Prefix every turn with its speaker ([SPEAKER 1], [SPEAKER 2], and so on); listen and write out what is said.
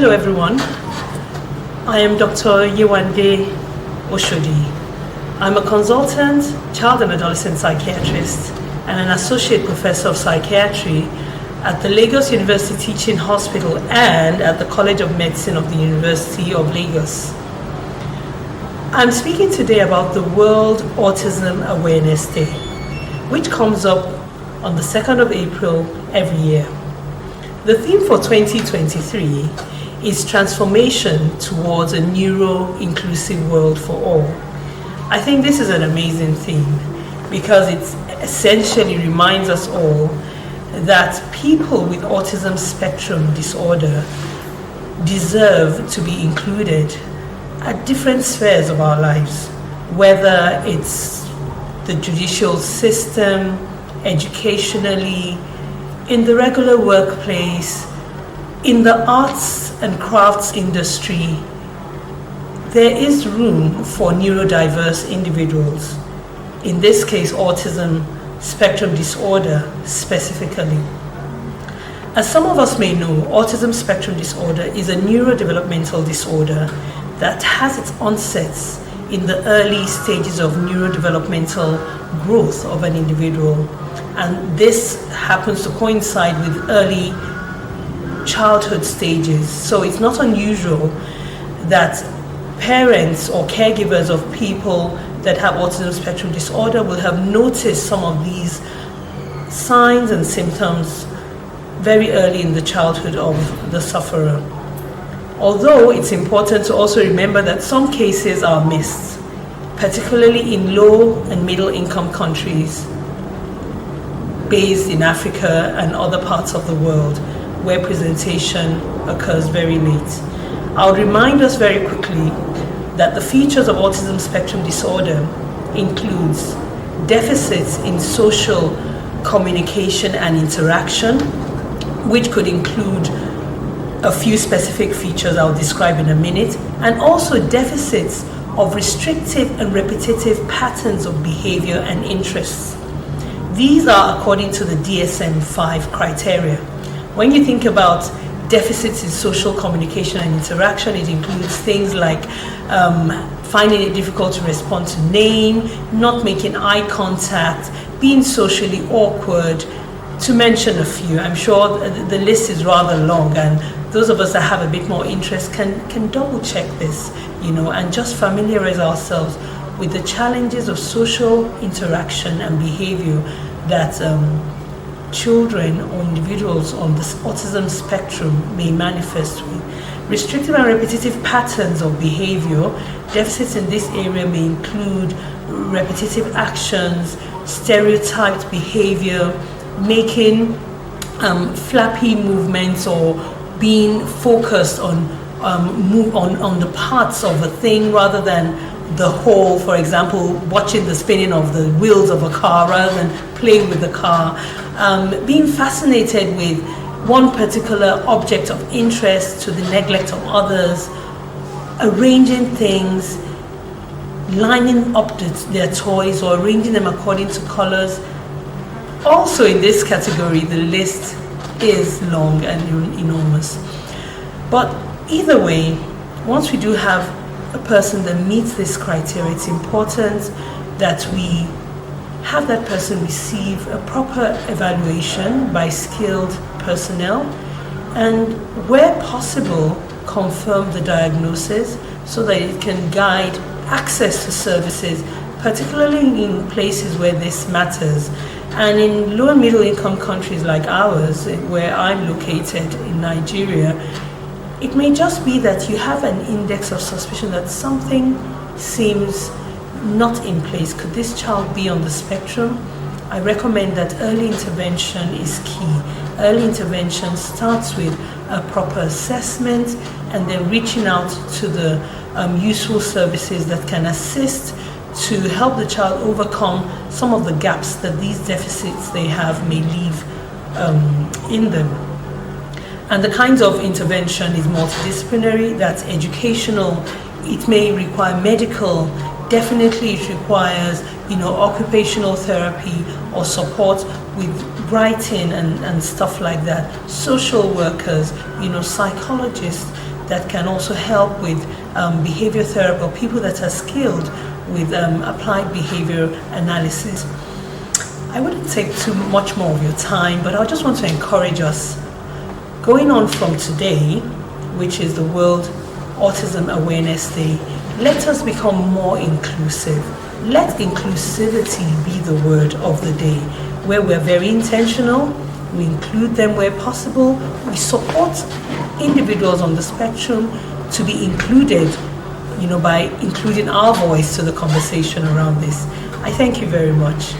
[SPEAKER 1] Hello everyone, I am Dr. YEWANDE OSHODI. I'm a consultant, child and adolescent psychiatrist, and an associate professor of psychiatry at the Lagos University Teaching Hospital and at the College of Medicine of the University of Lagos. I'm speaking today about the World Autism Awareness Day, which comes up on the 2nd of April every year. The theme for 2023 is transformation towards a neuro-inclusive world for all. I think this is an amazing theme because it essentially reminds us all that people with autism spectrum disorder deserve to be included at different spheres of our lives, whether it's the judicial system, educationally, in the regular workplace, in the arts and crafts industry. There is room for neurodiverse individuals, in this case autism spectrum disorder specifically. As some of us may know, autism spectrum disorder is a neurodevelopmental disorder that has its onsets in the early stages of neurodevelopmental growth of an individual. And this happens to coincide with early childhood stages. So it's not unusual that parents or caregivers of people that have autism spectrum disorder will have noticed some of these signs and symptoms very early in the childhood of the sufferer. Although it's important to also remember that some cases are missed, particularly in low and middle income countries based in Africa and other parts of the world where presentation occurs very late. I'll remind us very quickly that the features of autism spectrum disorder includes deficits in social communication and interaction, which could include a few specific features I'll describe in a minute, and also deficits of restrictive and repetitive patterns of behavior and interests. These are according to the DSM-5 criteria. When you think about deficits in social communication and interaction, it includes things like finding it difficult to respond to name, not making eye contact, being socially awkward, to mention a few. I'm sure the list is rather long, and those of us that have a bit more interest can double check this, and just familiarize ourselves with the challenges of social interaction and behavior that children or individuals on the autism spectrum may manifest with. Restrictive and repetitive patterns of behavior, deficits in this area may include repetitive actions, stereotyped behavior, making flappy movements, or being focused on the parts of a thing rather than the whole. For example, watching the spinning of the wheels of a car rather than playing with the car. Being fascinated with one particular object of interest to the neglect of others. Arranging things, lining up their toys or arranging them according to colors. Also in this category, the list is long and enormous. But either way, once we do have a person that meets this criteria, it's important that we have that person receive a proper evaluation by skilled personnel, and where possible, confirm the diagnosis so that it can guide access to services, particularly in places where this matters. And in low and middle income countries like ours, where I'm located in Nigeria, it may just be that you have an index of suspicion that something seems not in place. Could this child be on the spectrum? I recommend that early intervention is key. Early intervention starts with a proper assessment and then reaching out to the useful services that can assist to help the child overcome some of the gaps that these deficits they have may leave in them. And the kinds of intervention is multidisciplinary, that's educational, it may require medical, definitely it requires occupational therapy or support with writing and stuff like that, social workers, psychologists, that can also help with behavior therapy, or people that are skilled with applied behavior analysis. I wouldn't take too much more of your time, but I just want to encourage us, going on from today, which is the World Autism Awareness Day, let us become more inclusive. Let inclusivity be the word of the day, where we're very intentional, we include them where possible, we support individuals on the spectrum to be included, by including our voice to the conversation around this. I thank you very much.